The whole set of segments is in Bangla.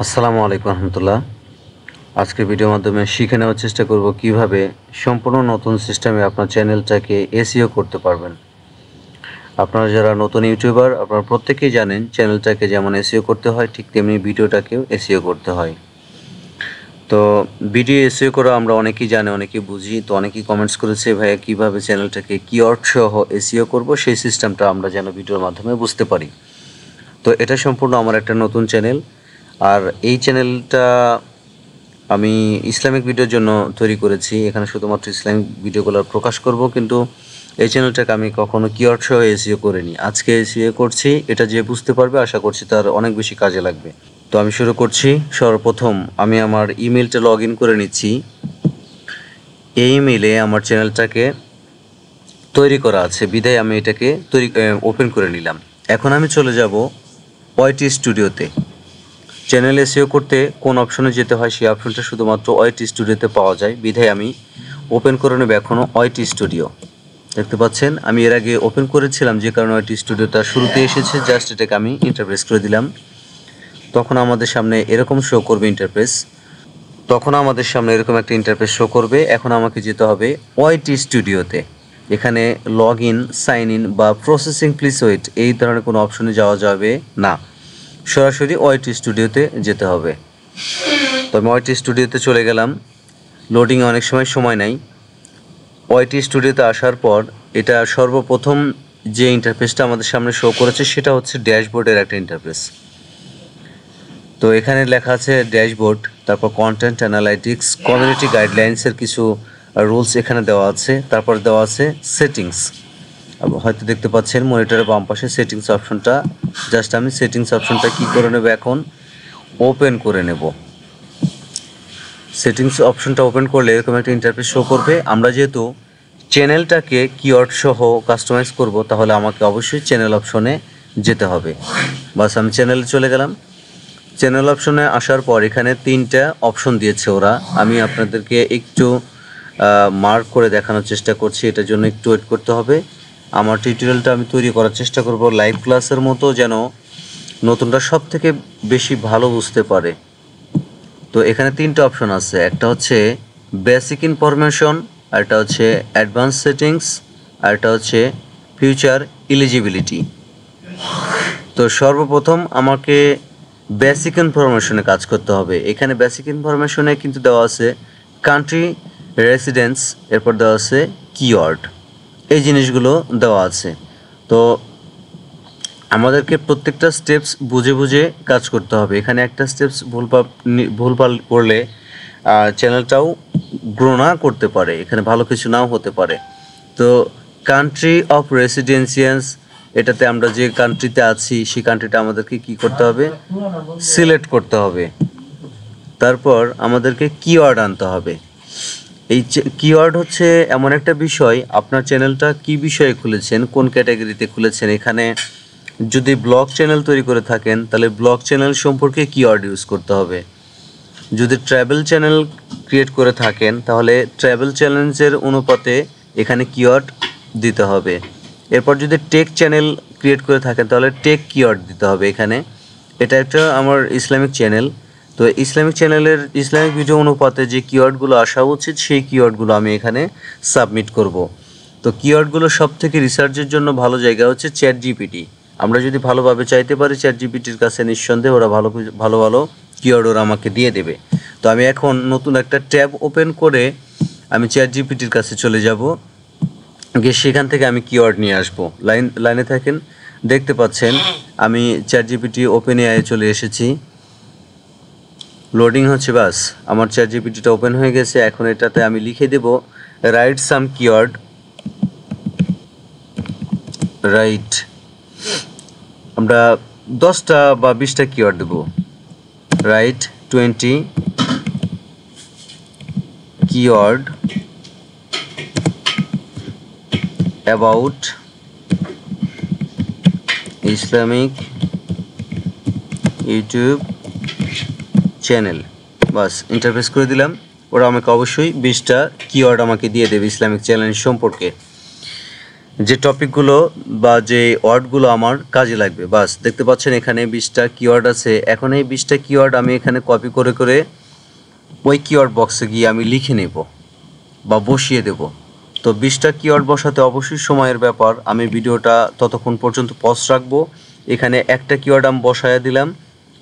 আসসালামু আলাইকুম রহমতুল্লাহ। আজকের ভিডিওর মাধ্যমে শিখে নেওয়ার চেষ্টা করব কিভাবে সম্পূর্ণ নতুন সিস্টেমে আপনার চ্যানেলটাকে এসইও করতে পারবেন। আপনারা যারা নতুন ইউটিউবার আপনারা প্রত্যেকেই জানেন চ্যানেলটাকে যেমন এসইও করতে হয় ঠিক তেমনি ভিডিওটাকেও এসইও করতে হয়। তো ভিডিও এসইও করা আমরা অনেকেই জানি, অনেকেই বুঝি। তো অনেকেই কমেন্টস করেছে ভাইয়া কীভাবে চ্যানেলটাকে কিওয়ার্ড সহ এসইও করব, সেই সিস্টেমটা আমরা যেন ভিডিওর মাধ্যমে বুঝতে পারি। তো এটা সম্পূর্ণ আমার একটা নতুন চ্যানেল, আর এই চ্যানেলটা আমি ইসলামিক ভিডিওর জন্য তৈরি করেছি। এখানে শুধুমাত্র ইসলামিক ভিডিওগুলো প্রকাশ করব, কিন্তু এই চ্যানেলটাকে আমি কখনো কিওয়ার্ড সহ এসইও করিনি। আজকে এসইও করছি, এটা যে বুঝতে পারবে আশা করছি তার অনেক বেশি কাজে লাগবে। তো আমি শুরু করছি। সর্বপ্রথম আমি আমার ইমেলটা লগ ইন করে নিচ্ছি। এই ইমেলে আমার চ্যানেলটাকে তৈরি করা আছে বিধায় আমি এটাকে ওপেন করে নিলাম। এখন আমি চলে যাব ওয়াইটি স্টুডিওতে। চ্যানেল এসইও করতে কোন অপশনে যেতে হয় সেই অপশনটা শুধুমাত্র ওয়াইটি স্টুডিওতে পাওয়া যায় বিধায় আমি ওপেন করে নেব এখনও ওয়াইটি স্টুডিও। দেখতে পাচ্ছেন আমি এর আগে ওপেন করেছিলাম, যে কারণে ওয়াইটি স্টুডিওটা শুরুতে এসেছে। জাস্ট এটাকে আমি ইন্টারপ্রেস করে দিলাম। তখন আমাদের সামনে এরকম শো করবে ইন্টারপ্রেস। একটা ইন্টারপ্রেস শো করবে। এখন আমাকে যেতে হবে ওয়াইটি স্টুডিওতে। এখানে লগ ইন, সাইন ইন বা প্রসেসিং প্লিজ ওয়েট এই ধরনের কোনো অপশনে যাওয়া যাবে না, সরাসরি ওয়াইটি স্টুডিওতে যেতে হবে। তো আমি ওয়াইটি স্টুডিওতে চলে গেলাম। লোডিংয়ে অনেক সময় নেয়। ওয়াইটি স্টুডিওতে আসার পর এটা সর্বপ্রথম যে ইন্টারফেসটা আমাদের সামনে শো করেছে সেটা হচ্ছে ড্যাশবোর্ডের একটা ইন্টারফেস। তো এখানে লেখা আছে ড্যাশবোর্ড, তারপর কন্টেন্ট অ্যানালাইটিক্স, কমিউনিটি গাইডলাইন্সের কিছু রুলস এখানে দেওয়া আছে। তারপর দেওয়া আছে সেটিংস। হয়তো দেখতে পাচ্ছেন মনিটরের বাম পাশে সেটিংস অপশনটা। জাস্ট আমি সেটিংস অপশনটা কি করে নেব, এখন ওপেন করে নেব। সেটিংস অপশনটা ওপেন করলে এরকম একটা ইন্টারফেস শো করবে। আমরা যেহেতু চ্যানেলটাকে কিওয়ার্ড সহ কাস্টমাইজ করব, তাহলে আমাকে অবশ্যই চ্যানেল অপশনে যেতে হবে। বাস আমি চ্যানেলে চলে গেলাম। চ্যানেল অপশনে আসার পর এখানে 3টা অপশন দিয়েছে ওরা। আমি আপনাদেরকে একটু মার্ক করে দেখানোর চেষ্টা করছি, এটার জন্য একটু ওয়েট করতে হবে। আমার টিউটোরিয়ালটা আমি তৈরি করার চেষ্টা করব লাইভ ক্লাসের মতো, যেন নতুনটা সব থেকে বেশি ভালো বুঝতে পারে। তো এখানে 3টা অপশন আছে। একটা হচ্ছে বেসিক ইনফরমেশন, আরেকটা হচ্ছে অ্যাডভান্স সেটিংস, আরেকটা হচ্ছে ফিউচার এলিজিবিলিটি। তো সর্বপ্রথম আমাকে বেসিক ইনফরমেশনে কাজ করতে হবে। এখানে বেসিক ইনফরমেশনে কিন্তু দেওয়া আছে কান্ট্রি, রেসিডেন্স, এরপর দেওয়া আছে কিওয়ার্ড, এই জিনিসগুলো দেওয়া আছে। তো আমাদেরকে প্রত্যেকটা স্টেপস বুঝে বুঝে কাজ করতে হবে। এখানে একটা স্টেপস ভুলভাল করলে চ্যানেলটাও গ্রো না করতে পারে, এখানে ভালো কিছু নাও হতে পারে। তো কান্ট্রি অফ রেসিডেন্সিয়াস, এটাতে আমরা যে কান্ট্রিতে আছি সেই কান্ট্রিটা আমাদেরকে কি করতে হবে, সিলেক্ট করতে হবে। তারপর আমাদেরকে কিওয়ার্ড আনতে হবে। এই কিওয়ার্ড হচ্ছে এমন একটা বিষয়, আপনার চ্যানেলটা কি বিষয়ে খুলেছেন, কোন ক্যাটাগরিতে খুলেছেন। এখানে যদি ব্লগ চ্যানেল তৈরি করে থাকেন তাহলে ব্লগ চ্যানেল সম্পর্কে কিওয়ার্ড ইউজ করতে হবে। যদি ট্রাভেল চ্যানেল ক্রিয়েট করে থাকেন তাহলে ট্রাভেল চ্যানেলের অনুপাতে এখানে কিওয়ার্ড দিতে হবে। এরপর যদি টেক চ্যানেল ক্রিয়েট করে থাকেন তাহলে টেক কিওয়ার্ড দিতে হবে এখানে। এটা একটা আমার ইসলামিক চ্যানেল, তো ইসলামিক চ্যানেলের ইসলামিক ভিডিও অনুপাতে যে কিওয়ার্ডগুলো আসা উচিত সেই কিওয়ার্ডগুলো আমি এখানে সাবমিট করব। তো কিওয়ার্ডগুলো সব থেকে রিসার্চের জন্য ভালো জায়গা হচ্ছে চ্যাট জিপিটি। আমরা যদি ভালোভাবে চাইতে পারি চ্যাট জিপিটির কাছে, নিঃসন্দেহে ওরা ভালো ভালো কিওয়ার্ড ওরা আমাকে দিয়ে দেবে। তো আমি এখন নতুন একটা ট্যাব ওপেন করে আমি চ্যাট জিপিটির কাছে চলে যাব, গিয়ে সেখান থেকে আমি কিওয়ার্ড নিয়ে আসবো। লাইনে থাকেন। দেখতে পাচ্ছেন আমি চ্যাট জিপিটি ওপেন এআই চলে এসেছি। লোডিং হচ্ছে। বাস আমার চ্যাট জিপিটিটা ওপেন হয়ে গেছে। এখন এটাতে আমি লিখে দেব রাইট সাম কিওয়ার্ড, রাইট, আমরা 10টা বা 20টা কিওয়ার্ড দেব। Right 20 keyword about Islamic YouTube channel. বাস ইন্টারফেস করে দিলাম। ওরা আমাকে অবশ্যই 20টা কিওয়ার্ড আমাকে দিয়ে দেবে ইসলামিক চ্যানেল সম্পর্কে। যে টপিকগুলো বা যে ওয়ার্ডগুলো আমার কাজে লাগবে। বাস দেখতে পাচ্ছেন এখানে 20টা কিওয়ার্ড আছে। এখন এই 20টা কিওয়ার্ড আমি এখানে কপি করে করে ওই কিওয়ার্ড বক্সে গিয়ে আমি লিখে নেব বা বসিয়ে দেব। তো 20টা কিওয়ার্ড বসাতে অবশ্যই সময়ের ব্যাপার। আমি ভিডিওটা ততক্ষণ পর্যন্ত পজ রাখবো। এখানে একটা কিওয়ার্ড আমি বসায় দিলাম,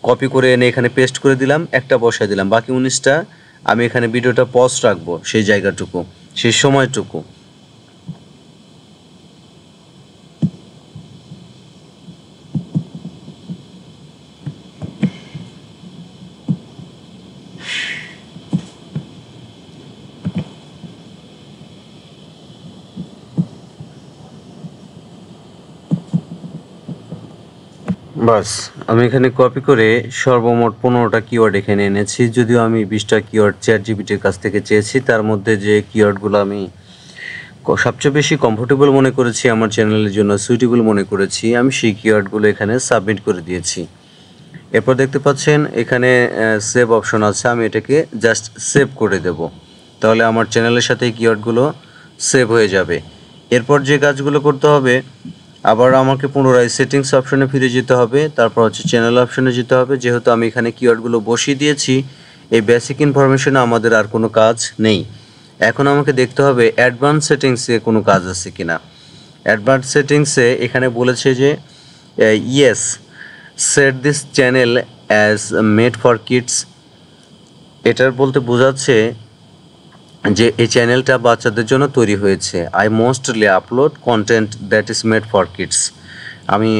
কপি করে এনে এখানে পেস্ট করে দিলাম, একটা বসায় দিলাম, বাকি 19টা আমি এখানে ভিডিওটা পজ রাখবো, সেই জায়গাটুকু, সেই সময়টুকু। বাস আমি এখানে কপি করে সর্বমোট 15টা কিওয়ার্ড এখানে এনেছি। যদিও আমি 20টা কিওয়ার্ড চ্যাটজিপিটির কাছ থেকে চেয়েছি, তার মধ্যে যে কিওয়ার্ডগুলো আমি সবচেয়ে বেশি কমফোর্টেবল মনে করেছি, আমার চ্যানেলের জন্য সুইটেবল মনে করেছি, আমি সেই কিওয়ার্ডগুলো এখানে সাবমিট করে দিয়েছি। এরপর দেখতে পাচ্ছেন এখানে সেভ অপশন আছে, আমি এটাকে জাস্ট সেভ করে দেব। তাহলে আমার চ্যানেলের সাথে এই কিওয়ার্ডগুলো সেভ হয়ে যাবে। এরপর যে কাজগুলো করতে হবে, আবার আমাকে পুনরায় সেটিংস অপশনে ফিরে যেতে হবে, তারপর হচ্ছে চ্যানেল অপশনে যেতে হবে। যেহেতু আমি এখানে কিওয়ার্ডগুলো বসিয়ে দিয়েছি, এই বেসিক ইনফরমেশনে আমাদের আর কোনো কাজ নেই। এখন আমাকে দেখতে হবে অ্যাডভান্স সেটিংসে কোনো কাজ আছে কিনা। অ্যাডভান্স সেটিংসে এখানে বলেছে যে yes, set this channel as made for kids. এটার বলতে বোঝাচ্ছে যে এই চ্যানেলটা বাচ্চাদের জন্য তৈরি হয়েছে। I mostly upload content that is made for kids. আমি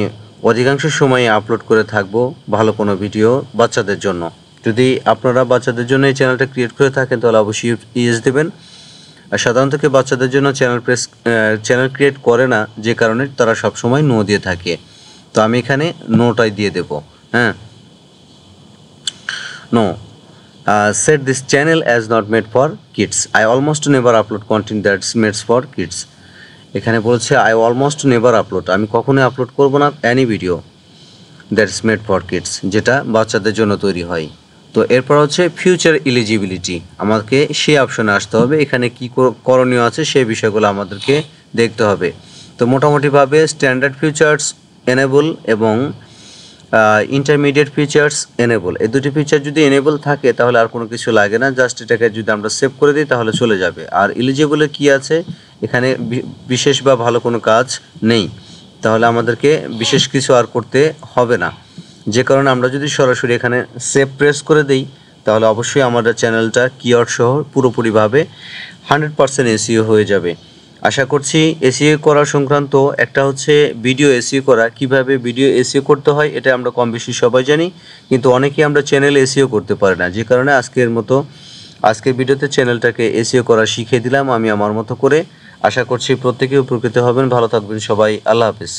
অধিকাংশ সময় আপলোড করে থাকবো ভালো কোনো ভিডিও বাচ্চাদের জন্য। যদি আপনারা বাচ্চাদের জন্য এই চ্যানেলটা ক্রিয়েট করে থাকেন তাহলে অবশ্যই ইয়েস দেবেন। আর সাধারণত কেউ বাচ্চাদের জন্য চ্যানেল ক্রিয়েট করে না, যে কারণে তারা সবসময় নো দিয়ে থাকে। তো আমি এখানে নোটাই দিয়ে দেব। হ্যাঁ, no, set this channel as not made for kids. I almost never upload content that's made for kids. এখানে বলছে I almost never upload, আমি কখনোই আপলোড করব না any video that's made for kids, যেটা বাচ্চাদের জন্য তৈরি হয়। তো এরপর হচ্ছে ফিউচার এলিজিবিলিটি, আমাকে সেই অপশনে আসতে হবে। এখানে কি করণীয় আছে সেই বিষয়গুলো আমাদেরকে দেখতে হবে। তো মোটামুটিভাবে স্ট্যান্ডার্ড ফিচার্স এনেবল এবং ইন্টারমিডিয়েট ফিচার্স এনেবল, এই দুটি ফিচার যদি এনেবল থাকে তাহলে আর কোনো কিছু লাগে না। জাস্ট এটাকে যদি আমরা সেভ করে দিই তাহলে চলে যাবে। আর এলিজিবলে কি আছে, এখানে বিশেষ বা ভালো কোনো কাজ নেই, তাহলে আমাদেরকে বিশেষ কিছু আর করতে হবে না। যে কারণে আমরা যদি সরাসরি এখানে সেভ প্রেস করে দিই তাহলে অবশ্যই আমাদের চ্যানেলটা কিওয়ার্ড সহ পুরোপুরিভাবে 100% এসইও হয়ে যাবে। আশা করছি এসইও করা সংক্রান্ত একটা হচ্ছে ভিডিও এসইও করা, কিভাবে ভিডিও এসইও করতে হয় এটা আমরা কম বেশি সবাই জানি, কিন্তু অনেকেই আমরা চ্যানেল এসইও করতে পারি না। যে কারণে আজকের ভিডিওতে চ্যানেলটাকে এসইও করা শিখিয়ে দিলাম আমি আমার মতো করে। আশা করছি প্রত্যেকেই উপকৃত হবেন। ভালো থাকবেন সবাই, আল্লাহ হাফেজ।